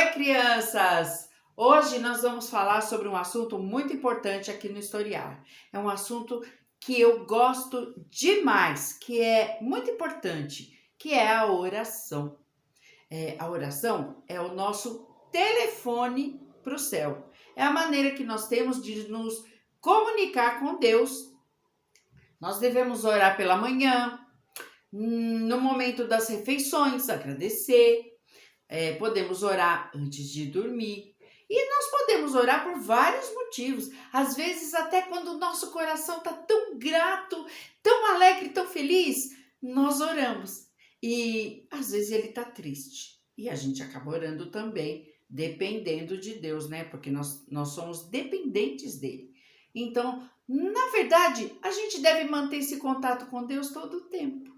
Oi, crianças! Hoje nós vamos falar sobre um assunto muito importante aqui no Historiar. É um assunto que eu gosto demais, que é muito importante, que é a oração. A oração é o nosso telefone para o céu. É a maneira que nós temos de nos comunicar com Deus. Nós devemos orar pela manhã, no momento das refeições, agradecer. Podemos orar antes de dormir. E nós podemos orar por vários motivos. Às vezes, até quando o nosso coração está tão grato, tão alegre, tão feliz, nós oramos. E às vezes ele está triste. E a gente acaba orando também, dependendo de Deus, né? Porque nós somos dependentes dele. Então, na verdade, a gente deve manter esse contato com Deus todo o tempo.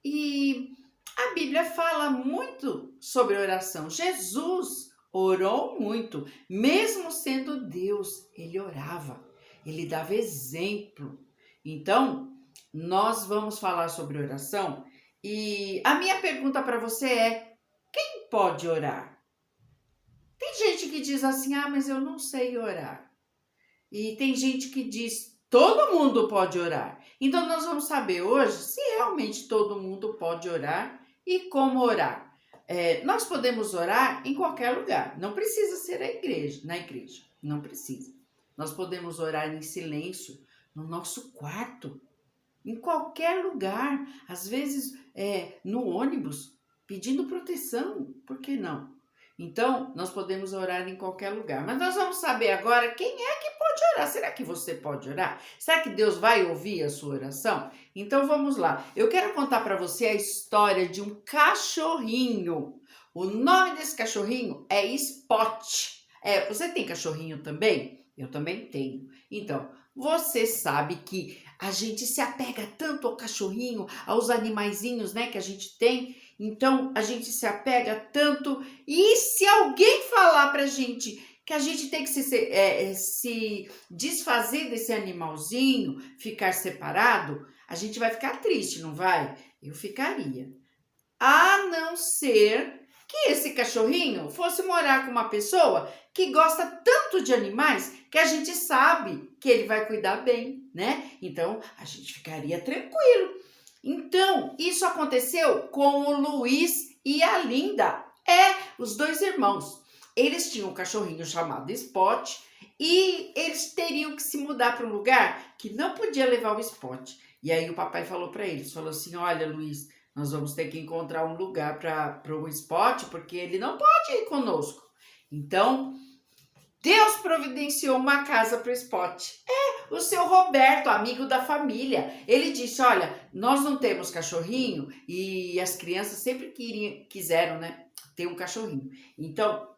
E a Bíblia fala muito sobre oração. Jesus orou muito, mesmo sendo Deus, ele orava, ele dava exemplo. Então, nós vamos falar sobre oração e a minha pergunta para você é: quem pode orar? Tem gente que diz assim: ah, mas eu não sei orar. E tem gente que diz: todo mundo pode orar. Então, nós vamos saber hoje se realmente todo mundo pode orar e como orar. Nós podemos orar em qualquer lugar, não precisa ser na igreja, não precisa. Nós podemos orar em silêncio, no nosso quarto, em qualquer lugar, às vezes no ônibus, pedindo proteção, por que não? Então, nós podemos orar em qualquer lugar, mas nós vamos saber agora quem é que pode orar. Será que você pode orar? Será que Deus vai ouvir a sua oração? Então vamos lá. Eu quero contar para você a história de um cachorrinho. O nome desse cachorrinho é Spot. Você tem cachorrinho também? Eu também tenho. Então, você sabe que a gente se apega tanto ao cachorrinho, aos animaizinhos, né, que a gente tem. Então, a gente se apega tanto. E se alguém falar pra gente que a gente tem que se desfazer desse animalzinho, ficar separado, a gente vai ficar triste, não vai? Eu ficaria. A não ser que esse cachorrinho fosse morar com uma pessoa que gosta tanto de animais que a gente sabe que ele vai cuidar bem, né? Então, a gente ficaria tranquilo. Então, isso aconteceu com o Luiz e a Linda. Os dois irmãos. Eles tinham um cachorrinho chamado Spot e eles teriam que se mudar para um lugar que não podia levar o Spot. E aí o papai falou para eles, falou assim: olha, Luiz, nós vamos ter que encontrar um lugar para o Spot, porque ele não pode ir conosco. Então, Deus providenciou uma casa para o Spot. O seu Roberto, amigo da família, ele disse: olha, nós não temos cachorrinho e as crianças sempre quiseram, né, ter um cachorrinho. Então,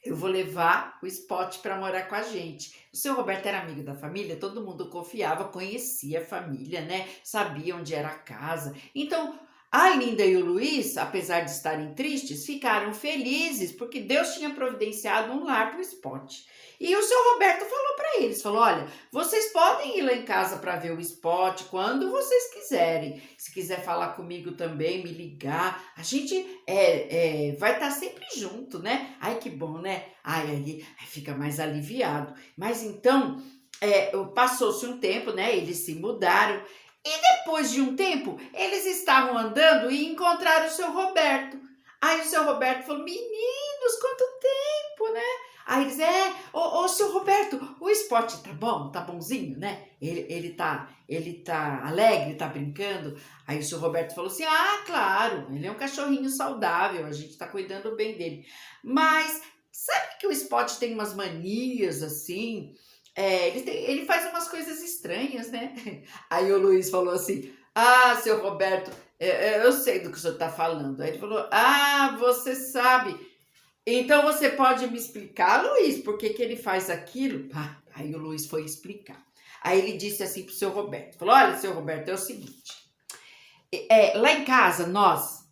eu vou levar o Spot para morar com a gente. O seu Roberto era amigo da família, todo mundo confiava, conhecia a família, né? Sabia onde era a casa. Então, a Linda e o Luiz, apesar de estarem tristes, ficaram felizes porque Deus tinha providenciado um lar para o Spot. E o seu Roberto falou para eles, falou: olha, vocês podem ir lá em casa para ver o Spot quando vocês quiserem. Se quiser falar comigo também, me ligar, a gente vai estar sempre junto, né? Ai, que bom, né? Aí fica mais aliviado. Mas então, passou-se um tempo, né? Eles se mudaram. E depois de um tempo, eles estavam andando e encontraram o seu Roberto. Aí o seu Roberto falou: meninos, quanto tempo, né? Aí eles: ô seu Roberto, o Spot tá bom? Tá bonzinho, né? Ele tá alegre, tá brincando? Aí o seu Roberto falou assim: ah, claro, ele é um cachorrinho saudável, a gente tá cuidando bem dele. Mas sabe que o Spot tem umas manias assim? Ele faz umas coisas estranhas, né? Aí o Luiz falou assim: ah, seu Roberto, eu sei do que o senhor está falando. Aí ele falou: ah, você sabe. Então você pode me explicar, Luiz, por que ele faz aquilo? Aí o Luiz foi explicar. Aí ele disse assim para o seu Roberto: falou: olha, seu Roberto, é o seguinte. Lá em casa, nós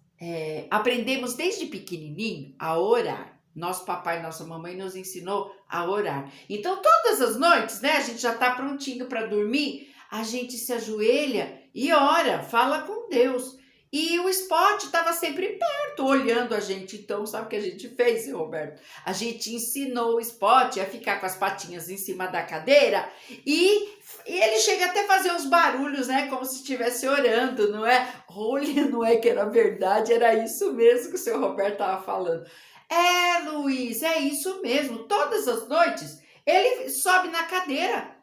aprendemos desde pequenininho a orar. Nosso papai e nossa mamãe nos ensinou a orar. Então, todas as noites, né, a gente já está prontinho para dormir, a gente se ajoelha e ora, fala com Deus. E o Spot estava sempre perto, olhando a gente. Então, sabe o que a gente fez, seu Roberto? A gente ensinou o Spot a ficar com as patinhas em cima da cadeira e ele chega até a fazer uns barulhos, né? Como se estivesse orando, não é? Olha, não é que era verdade, era isso mesmo que o seu Roberto estava falando. É, Luiz, é isso mesmo. Todas as noites ele sobe na cadeira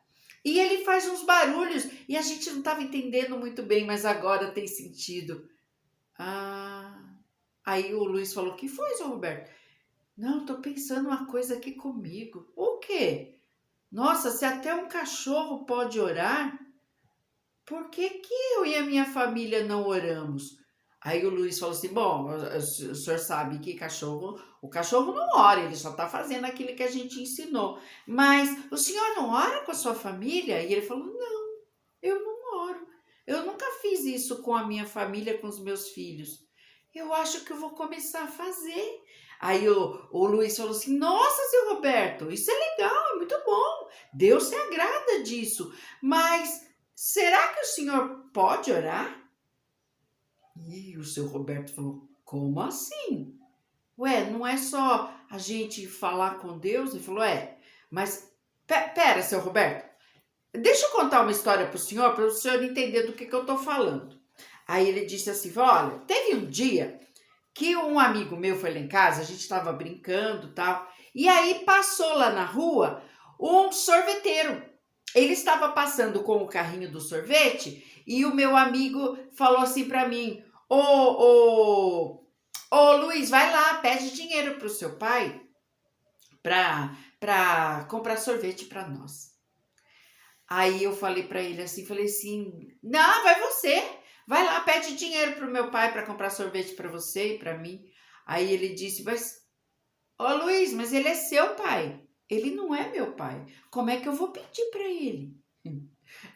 e ele faz uns barulhos e a gente não estava entendendo muito bem, mas agora tem sentido. Ah, aí o Luiz falou: que foi, seu Roberto? Não, tô pensando uma coisa aqui comigo. O quê? Nossa, se até um cachorro pode orar, por que que eu e a minha família não oramos? Aí o Luiz falou assim: bom, o senhor sabe que o cachorro não ora, ele só está fazendo aquilo que a gente ensinou. Mas o senhor não ora com a sua família? E ele falou: não, eu não oro. Eu nunca fiz isso com a minha família, com os meus filhos. Eu acho que eu vou começar a fazer. Aí o Luiz falou assim: nossa, seu Roberto, isso é legal, é muito bom. Deus se agrada disso. Mas será que o senhor pode orar? E o seu Roberto falou: como assim? Ué, não é só a gente falar com Deus? Ele falou: é, mas pera, seu Roberto, deixa eu contar uma história para o senhor entender do que eu estou falando. Aí ele disse assim: olha, teve um dia que um amigo meu foi lá em casa, a gente estava brincando e tal, e aí passou lá na rua um sorveteiro. Ele estava passando com o carrinho do sorvete e o meu amigo falou assim para mim: ô Luiz, vai lá, pede dinheiro pro seu pai para comprar sorvete para nós. Aí eu falei para ele assim, não, vai você, vai lá, pede dinheiro pro meu pai para comprar sorvete para você e para mim. Aí ele disse: mas, ô Luiz, mas ele é seu pai, ele não é meu pai, como é que eu vou pedir para ele?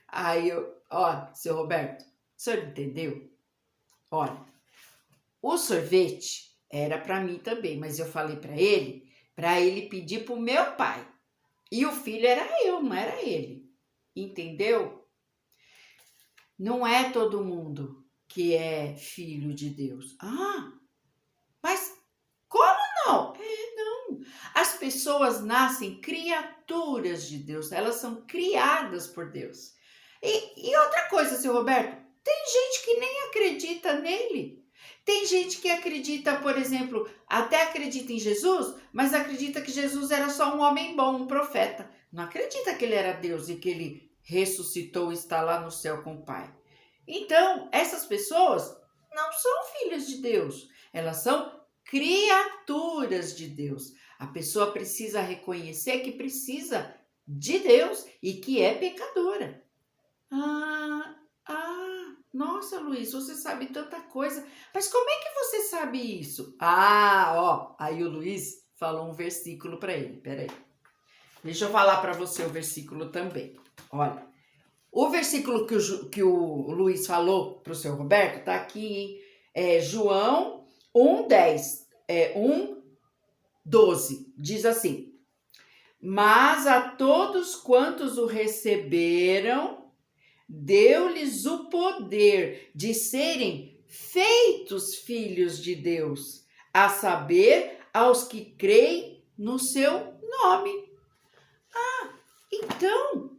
Aí ó, seu Roberto, o senhor entendeu? Olha, o sorvete era para mim também, mas eu falei para ele pedir pro meu pai. E o filho era eu, não era ele. Entendeu? Não é todo mundo que é filho de Deus. Ah, mas como não? Não. As pessoas nascem criaturas de Deus, elas são criadas por Deus. E outra coisa, seu Roberto, tem gente que nem acredita nele. Tem gente que acredita, por exemplo, até acredita em Jesus, mas acredita que Jesus era só um homem bom, um profeta. Não acredita que ele era Deus e que ele ressuscitou e está lá no céu com o Pai. Então, essas pessoas não são filhas de Deus. Elas são criaturas de Deus. A pessoa precisa reconhecer que precisa de Deus e que é pecadora. Nossa, Luiz, você sabe tanta coisa. Mas como é que você sabe isso? Aí o Luiz falou um versículo para ele. Peraí. Deixa eu falar para você o versículo também. Olha, o versículo que o Luiz falou para o seu Roberto está aqui em João 1:10, 1:12. Diz assim: mas a todos quantos o receberam, deu-lhes o poder de serem feitos filhos de Deus, a saber, aos que creem no seu nome. Então,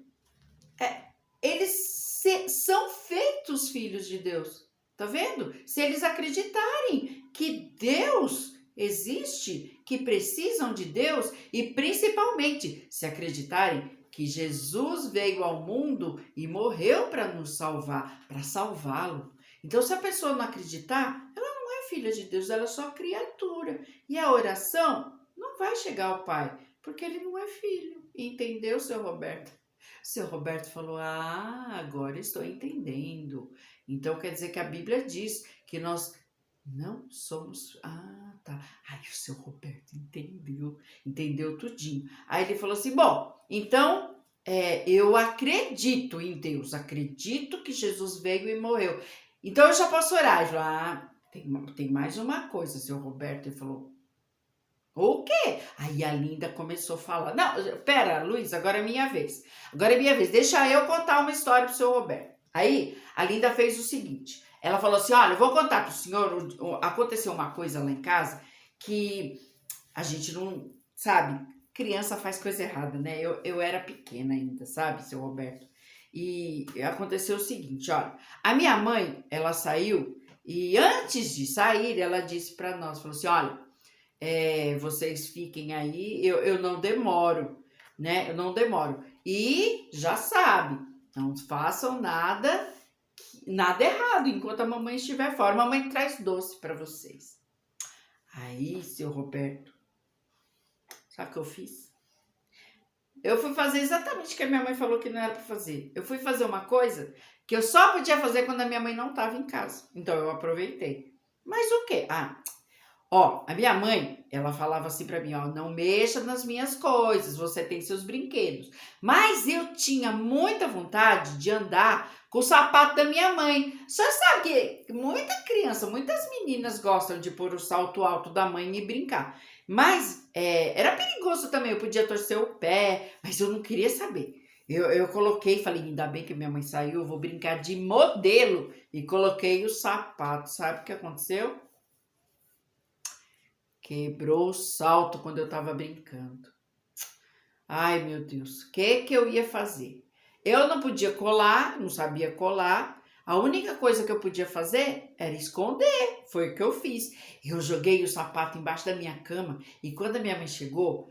eles são feitos filhos de Deus. Tá vendo? Se eles acreditarem que Deus existe, que precisam de Deus e principalmente se acreditarem que Jesus veio ao mundo e morreu para nos salvar, para salvá-lo. Então, se a pessoa não acreditar, ela não é filha de Deus, ela é só criatura. E a oração não vai chegar ao Pai, porque ele não é filho. Entendeu, seu Roberto? Seu Roberto falou: agora estou entendendo. Então, quer dizer que a Bíblia diz que nós não somos... tá. Aí o seu Roberto entendeu tudinho. Aí ele falou assim: bom, então eu acredito em Deus, acredito que Jesus veio e morreu. Então eu já posso orar. Ele falou: tem mais uma coisa, seu Roberto. Ele falou: o quê? Aí a Linda começou a falar: não, pera, Luiz, agora é minha vez. Agora é minha vez, deixa eu contar uma história pro seu Roberto. Aí a Linda fez o seguinte: ela falou assim, olha, eu vou contar pro senhor, aconteceu uma coisa lá em casa que a gente não, sabe, criança faz coisa errada, né? Eu era pequena ainda, sabe, seu Roberto? E aconteceu o seguinte, olha, a minha mãe, ela saiu e antes de sair, ela disse para nós, falou assim, olha, vocês fiquem aí, eu não demoro, né? Eu não demoro. E já sabe, não façam nada errado enquanto a mamãe estiver fora. A mamãe traz doce para vocês. Aí, seu Roberto, sabe o que eu fiz? Eu fui fazer exatamente o que a minha mãe falou que não era para fazer. Eu fui fazer uma coisa que eu só podia fazer quando a minha mãe não estava em casa. Então eu aproveitei. Mas o quê? Ó, a minha mãe, ela falava assim pra mim, ó, não mexa nas minhas coisas, você tem seus brinquedos. Mas eu tinha muita vontade de andar com o sapato da minha mãe. Você sabe que muita criança, muitas meninas gostam de pôr o salto alto da mãe e brincar. Mas era perigoso também, eu podia torcer o pé, mas eu não queria saber. Eu coloquei, falei, ainda bem que minha mãe saiu, eu vou brincar de modelo. E coloquei o sapato, sabe o que aconteceu? Quebrou o salto quando eu tava brincando. Ai, meu Deus, o que eu ia fazer? Eu não podia colar, não sabia colar. A única coisa que eu podia fazer era esconder. Foi o que eu fiz. Eu joguei o sapato embaixo da minha cama e quando a minha mãe chegou,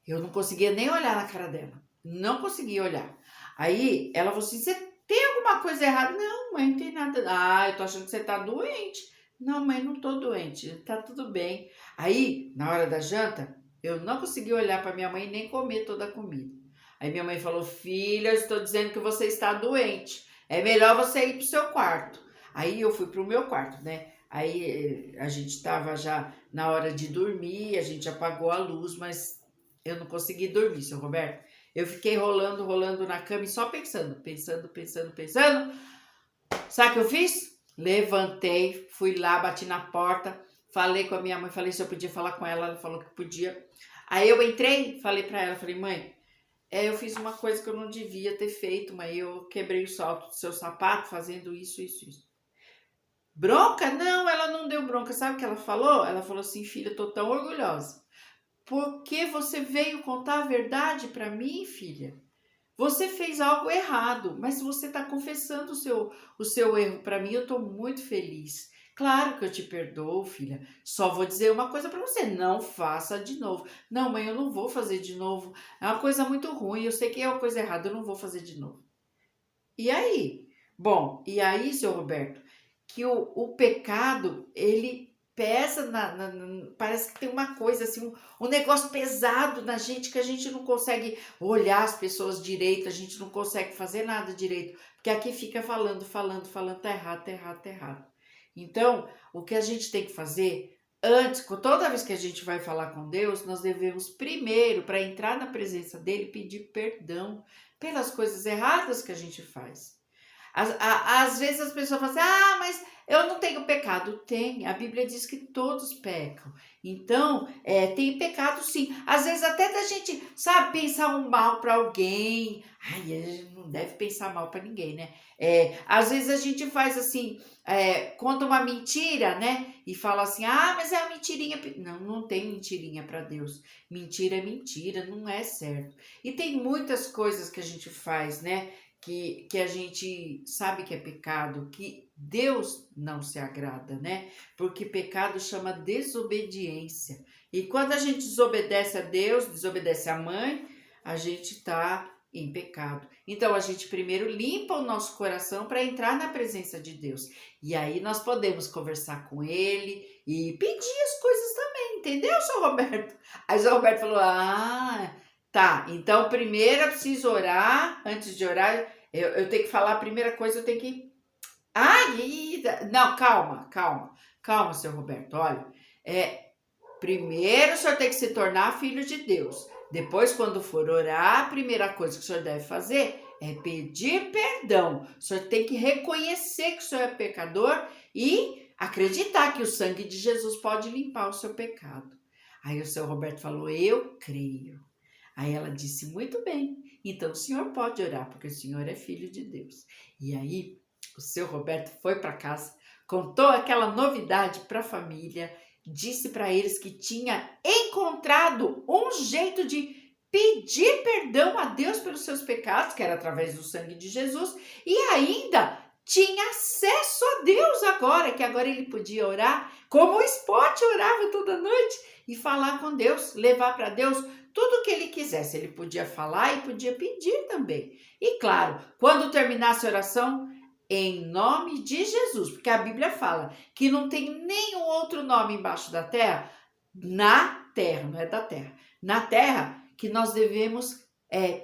eu não conseguia nem olhar na cara dela. Não conseguia olhar. Aí ela falou assim: você tem alguma coisa errada? Não, mãe, não tem nada. Ah, eu tô achando que você tá doente. Não, mãe, não tô doente. Tá tudo bem. Aí, na hora da janta, eu não consegui olhar para minha mãe nem comer toda a comida. Aí minha mãe falou: filha, eu estou dizendo que você está doente. É melhor você ir pro seu quarto. Aí eu fui pro meu quarto, né? Aí a gente estava já na hora de dormir, a gente apagou a luz, mas eu não consegui dormir, seu Roberto. Eu fiquei rolando na cama e só pensando. Sabe o que eu fiz? Levantei, fui lá, bati na porta, falei com a minha mãe, falei se eu podia falar com ela, ela falou que podia. Aí eu entrei, falei pra ela, falei, mãe, eu fiz uma coisa que eu não devia ter feito, mas eu quebrei o salto do seu sapato fazendo isso. Bronca? Não, ela não deu bronca. Sabe o que ela falou? Ela falou assim, filha, eu tô tão orgulhosa. Porque você veio contar a verdade pra mim, filha? Você fez algo errado, mas você está confessando o seu erro para mim, eu estou muito feliz. Claro que eu te perdoo, filha. Só vou dizer uma coisa para você: não faça de novo. Não, mãe, eu não vou fazer de novo. É uma coisa muito ruim. Eu sei que é uma coisa errada, eu não vou fazer de novo. E aí? Bom, e aí, seu Roberto, que o pecado, ele pesa parece que tem uma coisa assim, um negócio pesado na gente que a gente não consegue olhar as pessoas direito, a gente não consegue fazer nada direito, porque aqui fica falando, tá errado, tá errado, tá errado. Então, o que a gente tem que fazer antes, toda vez que a gente vai falar com Deus, nós devemos primeiro, para entrar na presença dele, pedir perdão pelas coisas erradas que a gente faz. Às vezes as pessoas falam assim, mas eu não tenho pecado. Tem, a Bíblia diz que todos pecam. Então, tem pecado sim. Às vezes até da gente, sabe, pensar um mal para alguém. Ai, a gente não deve pensar mal para ninguém, né? Às vezes a gente faz assim, conta uma mentira, né? E fala assim, mas é uma mentirinha. Não, não tem mentirinha para Deus. Mentira é mentira, não é certo. E tem muitas coisas que a gente faz, né? Que a gente sabe que é pecado, que Deus não se agrada, né? Porque pecado chama desobediência. E quando a gente desobedece a Deus, desobedece a mãe, a gente está em pecado. Então a gente primeiro limpa o nosso coração para entrar na presença de Deus. E aí nós podemos conversar com Ele e pedir as coisas também, entendeu, seu Roberto? Aí o seu Roberto falou, tá, então primeiro eu preciso orar, antes de orar, eu tenho que falar a primeira coisa, eu tenho que... Não, calma, seu Roberto, olha, primeiro o senhor tem que se tornar filho de Deus, depois quando for orar, a primeira coisa que o senhor deve fazer é pedir perdão, o senhor tem que reconhecer que o senhor é pecador e acreditar que o sangue de Jesus pode limpar o seu pecado. Aí o seu Roberto falou, eu creio. Aí ela disse, muito bem, então o senhor pode orar, porque o senhor é filho de Deus. E aí o seu Roberto foi para casa, contou aquela novidade para a família, disse para eles que tinha encontrado um jeito de pedir perdão a Deus pelos seus pecados, que era através do sangue de Jesus, e ainda tinha acesso a Deus agora, que agora ele podia orar, como o Spot orava toda noite, e falar com Deus, levar para Deus tudo o que ele quisesse. Ele podia falar e podia pedir também. E claro, quando terminasse a oração, em nome de Jesus, porque a Bíblia fala que não tem nenhum outro nome embaixo da terra, na terra, não é da terra, na terra que nós devemos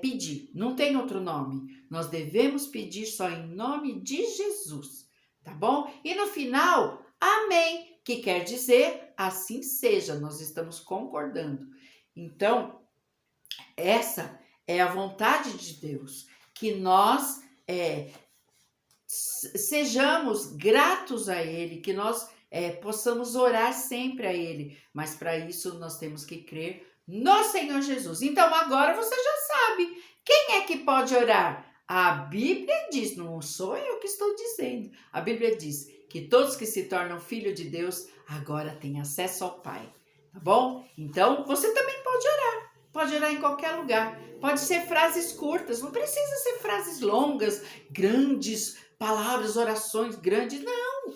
pedir. Não tem outro nome. Nós devemos pedir só em nome de Jesus, tá bom? E no final, amém, que quer dizer assim seja, nós estamos concordando. Então, essa é a vontade de Deus, que nós sejamos gratos a Ele, que nós possamos orar sempre a Ele, mas para isso nós temos que crer no Senhor Jesus. Então agora você já sabe, quem é que pode orar? A Bíblia diz, não sou eu que estou dizendo, a Bíblia diz que todos que se tornam filhos de Deus agora têm acesso ao Pai, tá bom? Então você também pode orar em qualquer lugar, pode ser frases curtas, não precisa ser frases longas, grandes, palavras, orações grandes, não.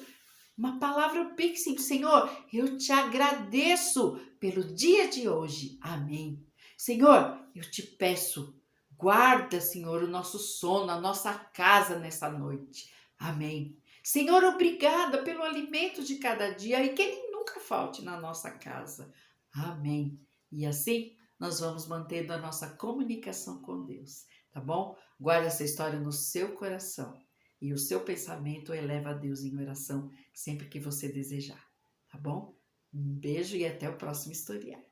Uma palavra bem simples. Senhor, eu te agradeço pelo dia de hoje. Amém. Senhor, eu te peço, guarda, Senhor, o nosso sono, a nossa casa nessa noite. Amém. Senhor, obrigada pelo alimento de cada dia e que ele nunca falte na nossa casa. Amém. E assim nós vamos mantendo a nossa comunicação com Deus, tá bom? Guarde essa história no seu coração. E o seu pensamento eleva a Deus em oração sempre que você desejar, tá bom? Um beijo e até o próximo historiar.